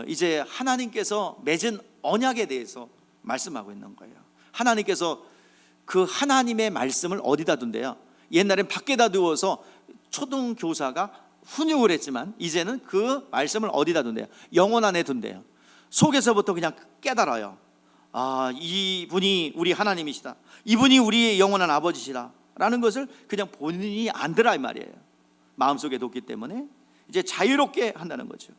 이제 하나님께서 맺은 언약에 대해서 말씀하고 있는 거예요. 하나님께서 그 하나님의 말씀을 어디다 둔대요? 옛날엔 밖에다 두어서 초등교사가 훈육을 했지만 이제는 그 말씀을 어디다 둔대요? 영혼 안에 둔대요. 속에서부터 그냥 깨달아요. 아, 이분이 우리 하나님이시다, 이분이 우리의 영원한 아버지시다 라는 것을 그냥 본인이 안더라 이 말이에요. 마음속에 뒀기 때문에 이제 자유롭게 한다는 거죠.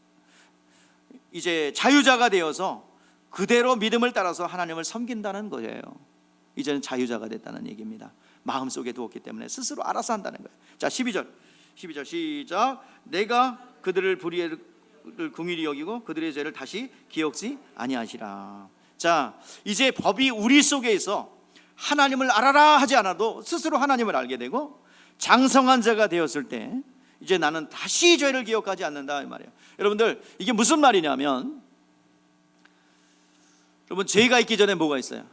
이제 자유자가 되어서 그대로 믿음을 따라서 하나님을 섬긴다는 거예요. 이제는 자유자가 됐다는 얘기입니다. 마음속에 두었기 때문에 스스로 알아서 한다는 거예요. 자, 12절 시작. 내가 그들을 불의의 그들을 긍휼히 여기고 그들의 죄를 다시 기억지 아니하시라. 자, 이제 법이 우리 속에 있어 하나님을 알아라 하지 않아도 스스로 하나님을 알게 되고 장성한 자가 되었을 때 이제 나는 다시 죄를 기억하지 않는다 이 말이에요. 여러분들, 이게 무슨 말이냐면, 여러분, 죄가 있기 전에 뭐가 있어요?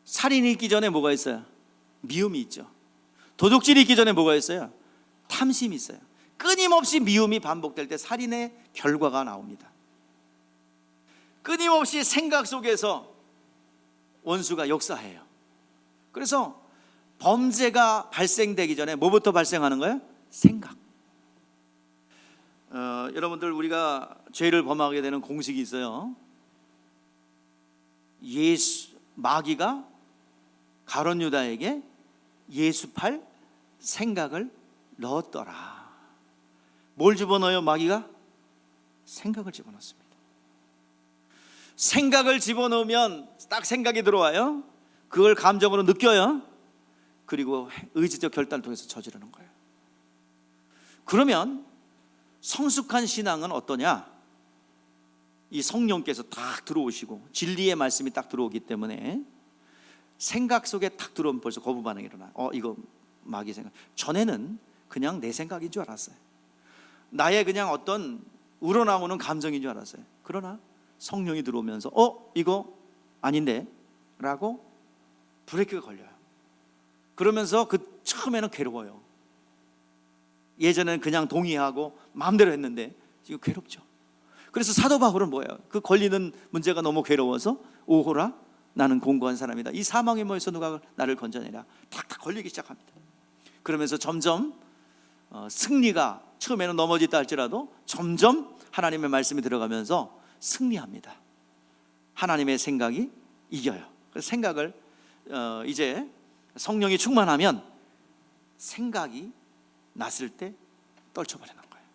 살인이 있기 전에 뭐가 있어요? 미움이 있죠. 도둑질이 있기 전에 뭐가 있어요? 탐심이 있어요. 끊임없이 미움이 반복될 때 살인의 결과가 나옵니다. 끊임없이 생각 속에서 원수가 역사해요. 그래서 범죄가 발생되기 전에 뭐부터 발생하는 거예요? 생각. 여러분들, 우리가 죄를 범하게 되는 공식이 있어요. 마귀가 가룟 유다에게 예수 팔 생각을 넣었더라. 뭘 집어넣어요? 마귀가 생각을 집어넣습니다. 생각을 집어넣으면 딱 생각이 들어와요. 그걸 감정으로 느껴요. 그리고 의지적 결단을 통해서 저지르는 거예요. 그러면 성숙한 신앙은 어떠냐? 이 성령께서 딱 들어오시고 진리의 말씀이 딱 들어오기 때문에 생각 속에 딱 들어오면 벌써 거부 반응이 일어나요. 이거 마귀 생각. 전에는 그냥 내 생각인 줄 알았어요. 나의 그냥 어떤 우러나오는 감정인 줄 알았어요. 그러나 성령이 들어오면서 이거 아닌데 라고 브레이크가 걸려요. 그러면서 처음에는 괴로워요. 예전에는 그냥 동의하고 마음대로 했는데 지금 괴롭죠. 그래서 사도 바울은 뭐예요? 그 걸리는 문제가 너무 괴로워서 오호라 나는 공고한 사람이다. 이 사망의 모에서 누가 나를 건져내랴. 탁탁 걸리기 시작합니다. 그러면서 점점 승리가, 처음에는 넘어졌다 할지라도 점점 하나님의 말씀이 들어가면서 승리합니다. 하나님의 생각이 이겨요. 그래서 생각을 이제 성령이 충만하면 생각이 났을 때 떨쳐버리는 거예요.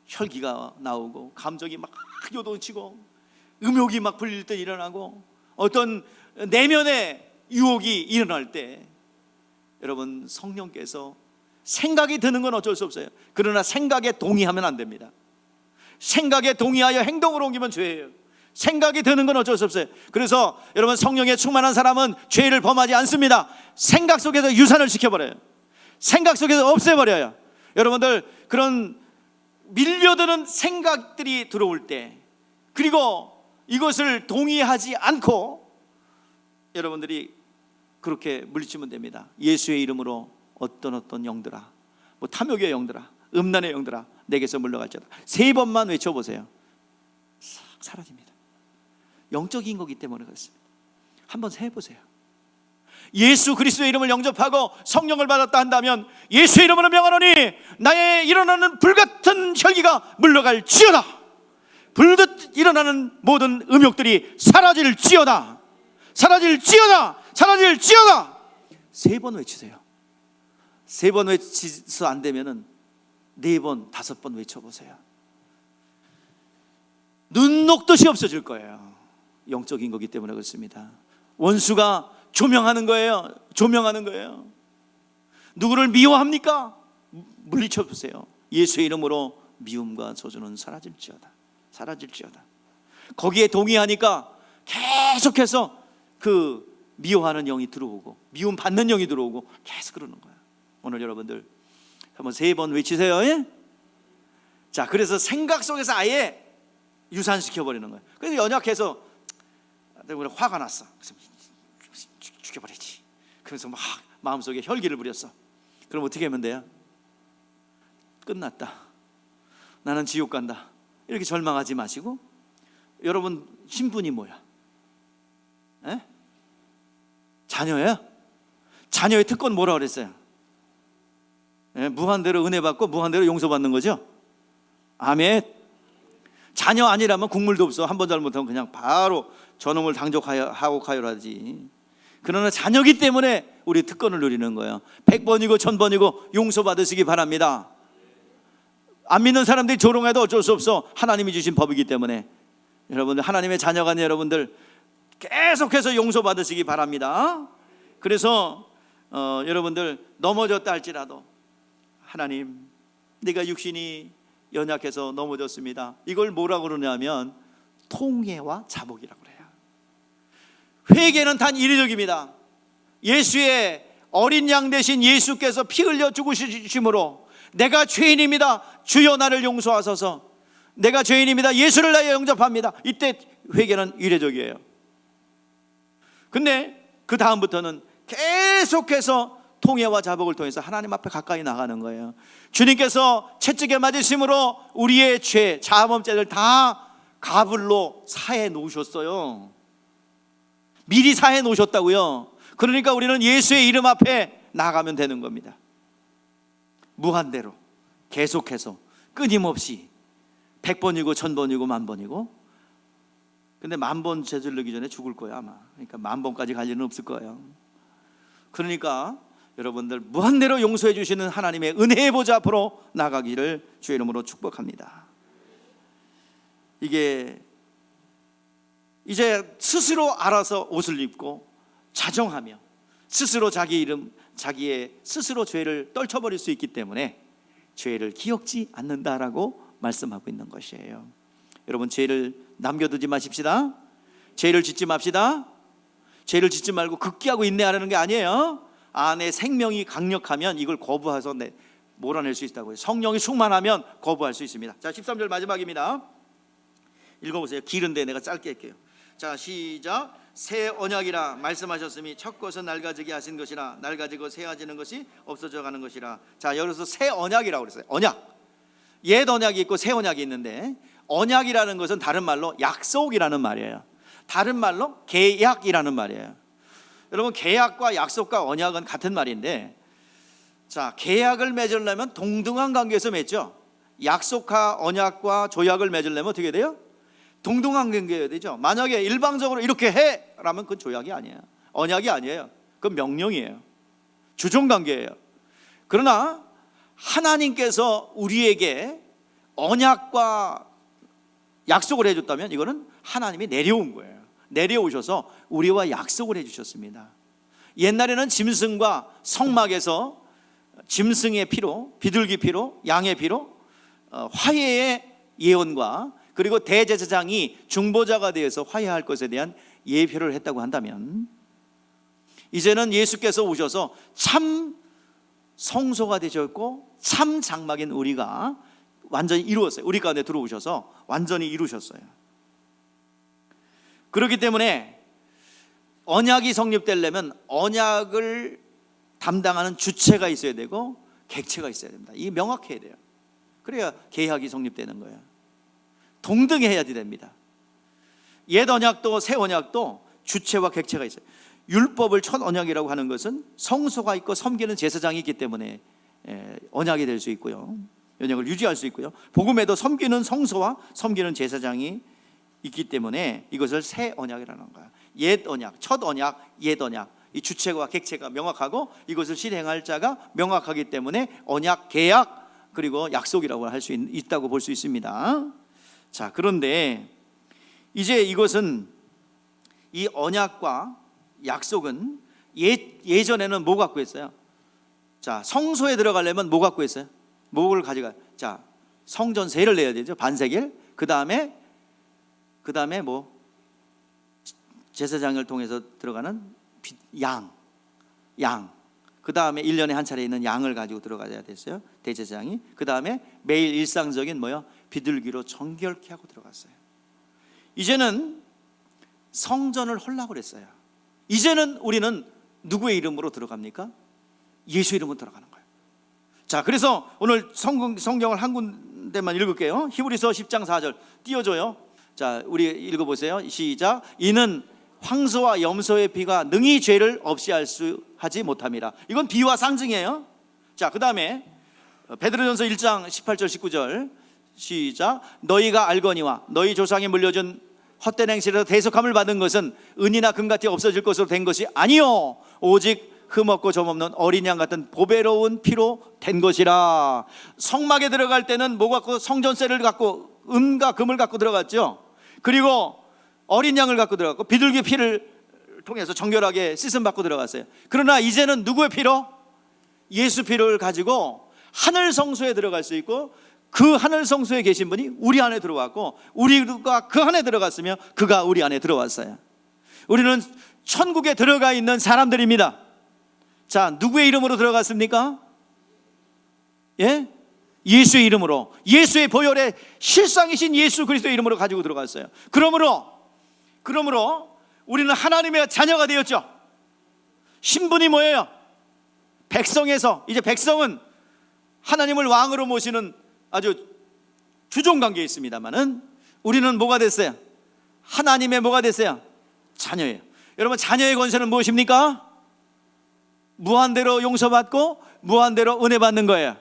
혈기가 나오고 감정이 막 요동치고 음욕이 막 불릴 때 일어나고 어떤 내면의 유혹이 일어날 때, 여러분, 성령께서 생각이 드는 건 어쩔 수 없어요. 그러나 생각에 동의하면 안 됩니다. 생각에 동의하여 행동으로 옮기면 죄예요. 생각이 드는 건 어쩔 수 없어요. 그래서 여러분, 성령에 충만한 사람은 죄를 범하지 않습니다. 생각 속에서 유산을 시켜버려요. 생각 속에서 없애버려요. 여러분들, 그런 밀려드는 생각들이 들어올 때, 그리고 이것을 동의하지 않고 여러분들이 그렇게 물리치면 됩니다. 예수의 이름으로 어떤 영들아, 탐욕의 영들아, 음란의 영들아, 내게서 물러갈지어다. 3번만 외쳐보세요. 싹 사라집니다. 영적인 거기 때문에 그렇습니다. 한번 해보세요. 예수 그리스도의 이름을 영접하고 성령을 받았다 한다면, 예수의 이름으로 명하노니 나의 일어나는 불같은 혈기가 물러갈지어다. 불듯 일어나는 모든 음욕들이 사라질지어다. 사라질지어다. 사라질지어다. 3번 외치세요. 3번 외치서 안 되면은 4번, 5번 외쳐보세요. 눈 녹듯이 없어질 거예요. 영적인 거기 때문에 그렇습니다. 원수가 조명하는 거예요. 조명하는 거예요. 누구를 미워합니까? 물리쳐 보세요. 예수의 이름으로 미움과 저주는 사라질지어다. 사라질지어다. 거기에 동의하니까 계속해서 그 미워하는 영이 들어오고 미움 받는 영이 들어오고 계속 그러는 거예요. 오늘 여러분들 한번 3번 외치세요. 예? 자, 그래서 생각 속에서 아예 유산시켜 버리는 거예요. 그래서 연약해서 화가 났어. 그래서 죽여버리지. 그래서 막 마음속에 혈기를 부렸어. 그럼 어떻게 하면 돼요? 끝났다. 나는 지옥 간다. 이렇게 절망하지 마시고, 여러분 신분이 뭐야? 에? 자녀예요? 자녀의 특권 뭐라 그랬어요? 예, 무한대로 은혜 받고 무한대로 용서받는 거죠. 아멘. 자녀 아니라면 국물도 없어. 한 번 잘못하면 그냥 바로 저놈을 당적하고 가요라지. 그러나 자녀기 때문에 우리 특권을 누리는 거예요. 100번이고 1000번이고 용서받으시기 바랍니다. 안 믿는 사람들이 조롱해도 어쩔 수 없어. 하나님이 주신 법이기 때문에 여러분들, 하나님의 자녀가 아닌 여러분들 계속해서 용서받으시기 바랍니다. 그래서 여러분들 넘어졌다 할지라도, 하나님, 내가 육신이 연약해서 넘어졌습니다. 이걸 뭐라고 그러냐면 통회와 자복이라고 그래요. 회개는 단 이례적입니다. 예수의 어린 양 대신 예수께서 피 흘려 죽으심으로 내가 죄인입니다, 주여 나를 용서하소서, 내가 죄인입니다, 예수를 나에 영접합니다. 이때 회개는 이례적이에요. 근데 그 다음부터는 계속해서 통회와 자복을 통해서 하나님 앞에 가까이 나가는 거예요. 주님께서 채찍에 맞으심으로 우리의 죄, 자범죄를 다 가불로 사해 놓으셨어요. 미리 사해 놓으셨다고요. 그러니까 우리는 예수의 이름 앞에 나가면 되는 겁니다. 무한대로 계속해서 끊임없이 100번이고 1000번이고 10,000번이고. 근데 10,000번 죄 지르기 전에 죽을 거야 아마. 그러니까 10,000번까지 갈 일은 없을 거예요. 그러니까 여러분들 무한대로 용서해 주시는 하나님의 은혜의 보좌 앞으로 나가기를 주의 이름으로 축복합니다. 이게 이제 스스로 알아서 옷을 입고 자정하며 스스로 자기 이름, 자기의 스스로 죄를 떨쳐버릴 수 있기 때문에 죄를 기억지 않는다라고 말씀하고 있는 것이에요. 여러분, 죄를 남겨두지 마십시다. 죄를 짓지 맙시다. 죄를 짓지 말고 극기하고 인내하라는 게 아니에요. 안에 생명이 강력하면 이걸 거부해서 몰아낼 수 있다고요. 성령이 충만하면 거부할 수 있습니다. 자, 13절 마지막입니다. 읽어보세요. 길은데 내가 짧게 할게요. 자, 시작. 새 언약이라 말씀하셨으니 첫 것은 낡아지게 하신 것이라 낡아지고 새어지는 것이 없어져 가는 것이라. 자, 여기서 새 언약이라고 그랬어요. 언약. 옛 언약이 있고 새 언약이 있는데, 언약이라는 것은 다른 말로 약속이라는 말이에요. 다른 말로 계약이라는 말이에요. 여러분, 계약과 약속과 언약은 같은 말인데, 자, 계약을 맺으려면 동등한 관계에서 맺죠. 약속과 언약과 조약을 맺으려면 어떻게 돼요? 동등한 관계여야 되죠. 만약에 일방적으로 이렇게 해 라면 그건 조약이 아니에요. 언약이 아니에요. 그건 명령이에요. 주종관계예요. 그러나 하나님께서 우리에게 언약과 약속을 해줬다면 이거는 하나님이 내려온 거예요. 내려오셔서 우리와 약속을 해주셨습니다. 옛날에는 짐승과 성막에서 짐승의 피로, 비둘기 피로, 양의 피로 화해의 예언과 그리고 대제사장이 중보자가 되어서 화해할 것에 대한 예표를 했다고 한다면, 이제는 예수께서 오셔서 참 성소가 되셨고 참 장막인 우리가 완전히 이루었어요. 우리 가운데 들어오셔서 완전히 이루셨어요. 그렇기 때문에 언약이 성립되려면 언약을 담당하는 주체가 있어야 되고 객체가 있어야 됩니다. 이게 명확해야 돼요. 그래야 계약이 성립되는 거예요. 동등해야 됩니다. 옛 언약도 새 언약도 주체와 객체가 있어요. 율법을 첫 언약이라고 하는 것은 성소가 있고 섬기는 제사장이 있기 때문에 언약이 될 수 있고요, 언약을 유지할 수 있고요, 복음에도 섬기는 성소와 섬기는 제사장이 있기 때문에 이것을 새 언약이라는 거예요. 옛 언약, 첫 언약, 옛 언약, 이 주체와 객체가 명확하고 이것을 실행할 자가 명확하기 때문에 언약, 계약, 그리고 약속이라고 할 수 있다고 볼 수 있습니다. 자, 그런데 이제 이것은, 이 언약과 약속은 예전에는 뭐 갖고 있어요? 자, 성소에 들어가려면 뭐 갖고 있어요? 뭐를 가져가요? 자, 성전세를 내야 되죠. 반세겔. 그 다음에 뭐 제사장을 통해서 들어가는 양. 그 다음에 1년에 한 차례 있는 양을 가지고 들어가야 됐어요, 대제사장이. 그 다음에 매일 일상적인 뭐요? 비둘기로 정결케 하고 들어갔어요. 이제는 성전을 헐라고 그랬어요. 이제는 우리는 누구의 이름으로 들어갑니까? 예수 이름으로 들어가는 거예요. 자, 그래서 오늘 성경을 한 군데만 읽을게요. 히브리서 10장 4절 띄워줘요. 자, 우리 읽어보세요. 시작. 이는 황소와 염소의 피가 능히 죄를 없이 하지 못함이라. 이건 비유와 상징이에요. 자, 그 다음에 베드로전서 1장 18절 19절 시작. 너희가 알거니와 너희 조상이 물려준 헛된 행실에서 대속함을 받은 것은 은이나 금같이 없어질 것으로 된 것이 아니요 오직 흠없고 점없는 어린 양 같은 보배로운 피로 된 것이라. 성막에 들어갈 때는 뭐 갖고? 성전세를 갖고 은과 금을 갖고 들어갔죠. 그리고 어린 양을 갖고 들어갔고 비둘기 피를 통해서 정결하게 씻음 받고 들어갔어요. 그러나 이제는 누구의 피로? 예수 피를 가지고 하늘 성소에 들어갈 수 있고 그 하늘 성소에 계신 분이 우리 안에 들어왔고, 우리가 그 안에 들어갔으며 그가 우리 안에 들어왔어요. 우리는 천국에 들어가 있는 사람들입니다. 자, 누구의 이름으로 들어갔습니까? 예? 예수의 이름으로, 예수의 보혈의 실상이신 예수 그리스도의 이름으로 가지고 들어갔어요. 그러므로 우리는 하나님의 자녀가 되었죠. 신분이 뭐예요? 백성에서, 이제 백성은 하나님을 왕으로 모시는 아주 주종관계에 있습니다만은, 우리는 뭐가 됐어요? 하나님의 뭐가 됐어요? 자녀예요. 여러분, 자녀의 권세는 무엇입니까? 무한대로 용서받고 무한대로 은혜 받는 거예요.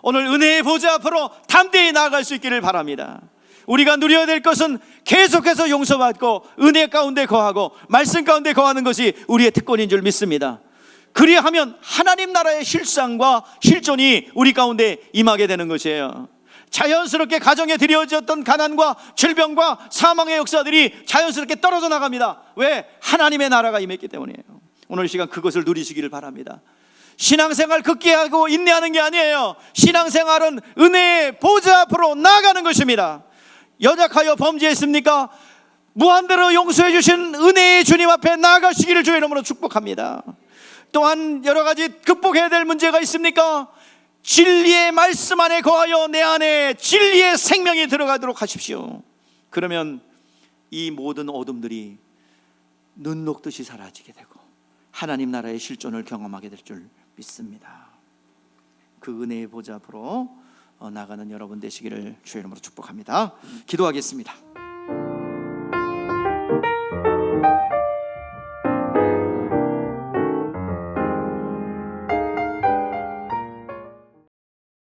오늘 은혜의 보좌 앞으로 담대히 나아갈 수 있기를 바랍니다. 우리가 누려야 될 것은 계속해서 용서받고 은혜 가운데 거하고 말씀 가운데 거하는 것이 우리의 특권인 줄 믿습니다. 그리하면 하나님 나라의 실상과 실존이 우리 가운데 임하게 되는 것이에요. 자연스럽게 가정에 드려졌던 가난과 질병과 사망의 역사들이 자연스럽게 떨어져 나갑니다. 왜? 하나님의 나라가 임했기 때문이에요. 오늘 이 시간 그것을 누리시기를 바랍니다. 신앙생활 극기하고 인내하는 게 아니에요. 신앙생활은 은혜의 보좌 앞으로 나아가는 것입니다. 연약하여 범죄했습니까? 무한대로 용서해 주신 은혜의 주님 앞에 나아가시기를 주의 이름으로 축복합니다. 또한 여러 가지 극복해야 될 문제가 있습니까? 진리의 말씀 안에 거하여 내 안에 진리의 생명이 들어가도록 하십시오. 그러면 이 모든 어둠들이 눈 녹듯이 사라지게 되고 하나님 나라의 실존을 경험하게 될 줄 믿습니다. 그 은혜의 보좌 앞으로 나가는 여러분 되시기를 주의 이름으로 축복합니다. 기도하겠습니다.